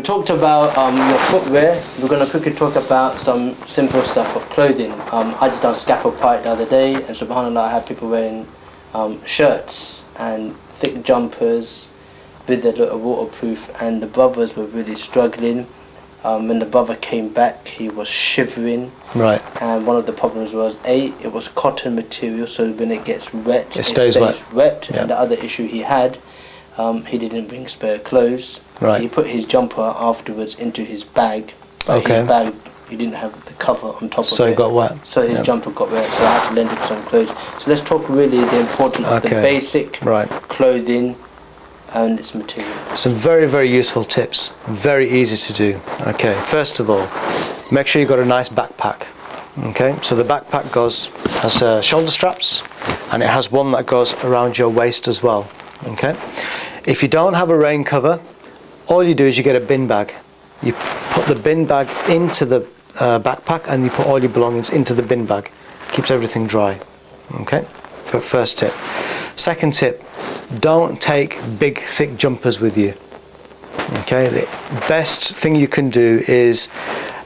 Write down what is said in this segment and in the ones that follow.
talked about your footwear. We're going to quickly talk about some simple stuff of clothing. I just done scaffold fight the other day, and subhanAllah, I had people wearing shirts and thick jumpers with a little waterproof, and the brothers were really struggling. When the brother came back, he was shivering. Right. And one of the problems was, it was cotton material, so when it gets wet, it stays wet. And the other issue he had, he didn't bring spare clothes. Right. He put his jumper afterwards into his bag. Okay. His bag, he didn't have the cover on top of it. So it got wet. So his jumper got wet, so I had to lend him some clothes. So let's talk really the importance of the basic clothing and its material. Some very, very useful tips. Very easy to do. Okay, first of all, make sure you've got a nice backpack. Okay, so the backpack has shoulder straps, and it has one that goes around your waist as well. Okay, if you don't have a rain cover, all you do is you get a bin bag. You put the bin bag into the backpack, and you put all your belongings into the bin bag. Keeps everything dry. Okay, first tip. Second tip, don't take big thick jumpers with you. Okay, the best thing you can do is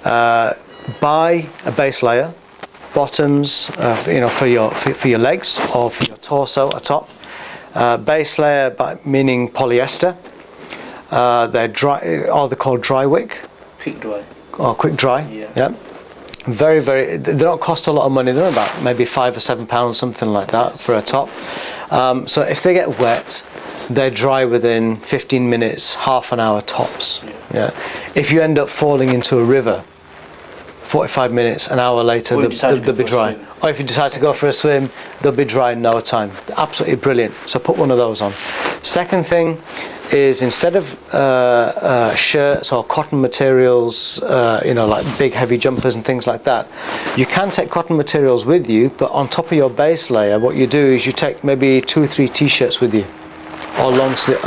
buy a base layer, bottoms, for your legs or for your torso, a top. Base layer, meaning polyester. They're dry, or they're called dry wick. Quick dry. Or quick dry. Yeah. Very, very. They don't cost a lot of money. They're about maybe £5 or £7, something like that, for a top. So if they get wet, they're dry within 15 minutes, half an hour tops. Yeah. If you end up falling into a river, 45 minutes, an hour later, they'll be dry. Or if you decide to go for a swim, they'll be dry in no time. Absolutely brilliant. So put one of those on. Second thing is, instead of shirts or cotton materials, like big heavy jumpers and things like that, you can take cotton materials with you, but on top of your base layer, what you do is you take maybe 2 or 3 t-shirts with you, or long sleeve,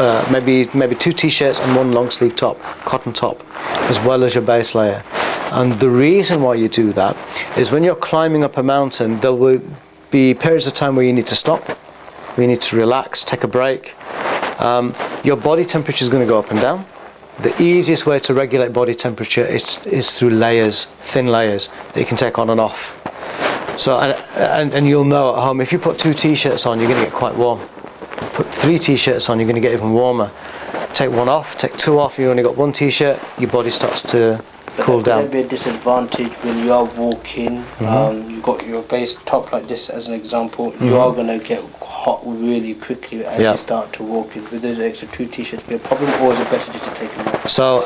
maybe 2 t-shirts and 1 long sleeve top, cotton top, as well as your base layer. And the reason why you do that is when you're climbing up a mountain, there will be periods of time where you need to stop, where you need to relax, take a break. Your body temperature is going to go up and down. The easiest way to regulate body temperature is through layers, thin layers that you can take on and off. So and you'll know at home, if you put 2 t-shirts on, you're going to get quite warm. Put 3 t-shirts on, you're going to get even warmer. Take 1 off, take 2 off, you only got 1 t-shirt, your body starts to cool down. Could there be a disadvantage when you are walking? You've got your base top like this as an example. You are going to get hot really quickly as you start to walk. With those extra 2 t-shirts be a problem, or is it better just to take them off? So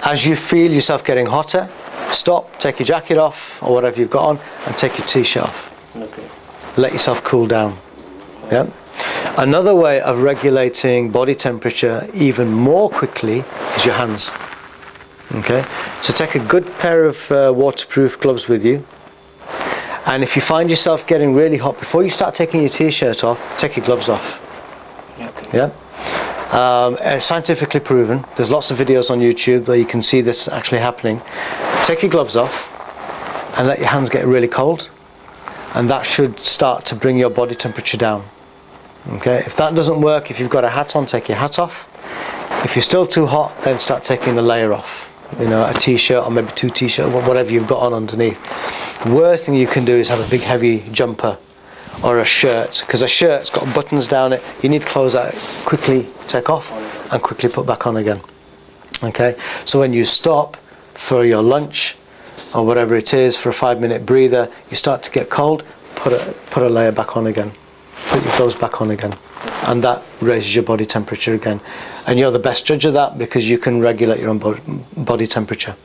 as you feel yourself getting hotter, stop, take your jacket off or whatever you've got on, and take your t-shirt off. Okay. Let yourself cool down. Yeah. Another way of regulating body temperature even more quickly is your hands. Okay, so take a good pair of waterproof gloves with you, and if you find yourself getting really hot, before you start taking your t-shirt off, take your gloves off. Okay. Yeah. It's scientifically proven. There's lots of videos on YouTube where you can see this actually happening. Take your gloves off and let your hands get really cold, and that should start to bring your body temperature down. Okay, if that doesn't work, if you've got a hat on, take your hat off. If you're still too hot, then start taking the layer off. A t-shirt or maybe 2 t-shirts, whatever you've got on underneath. The worst thing you can do is have a big heavy jumper or a shirt, because a shirt's got buttons down it. You need clothes that quickly take off and quickly put back on again. Okay, so when you stop for your lunch or whatever it is, for a 5-minute breather, you start to get cold, put a layer back on again. Put your clothes back on again, and that raises your body temperature again. And you're the best judge of that, because you can regulate your own body temperature.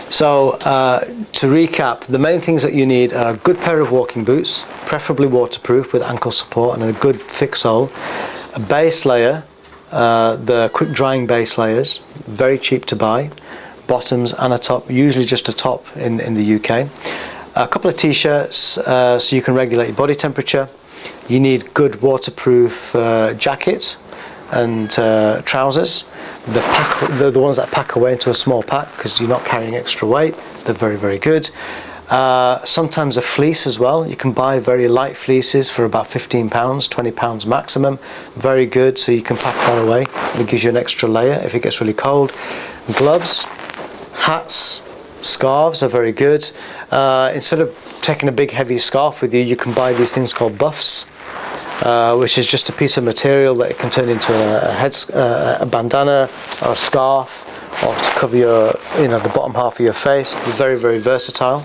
So to recap, the main things that you need are a good pair of walking boots, preferably waterproof with ankle support and a good thick sole, a base layer, the quick drying base layers, very cheap to buy, bottoms and a top, usually just a top in the UK, a couple of t-shirts so you can regulate your body temperature. You need good waterproof jackets and trousers. The ones that pack away into a small pack, because you're not carrying extra weight. They're very, very good. Sometimes a fleece as well. You can buy very light fleeces for about £15, £20 maximum. Very good, so you can pack that away and it gives you an extra layer if it gets really cold. Gloves, hats, scarves are very good. Instead of taking a big heavy scarf with you, you can buy these things called buffs, which is just a piece of material that it can turn into a bandana or a scarf, or to cover your, the bottom half of your face. Very, very versatile.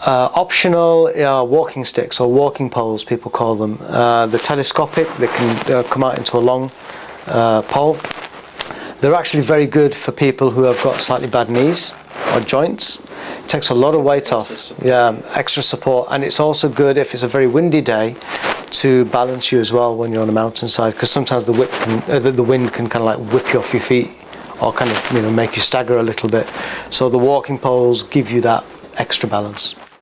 Optional walking sticks, or walking poles people call them. They're telescopic, they can come out into a long pole. They're actually very good for people who have got slightly bad knees or joints. It takes a lot of weight off. Yeah, extra support. And it's also good if it's a very windy day to balance you as well when you're on a mountainside, because sometimes the wind can kind of like whip you off your feet, or kind of make you stagger a little bit. So the walking poles give you that extra balance.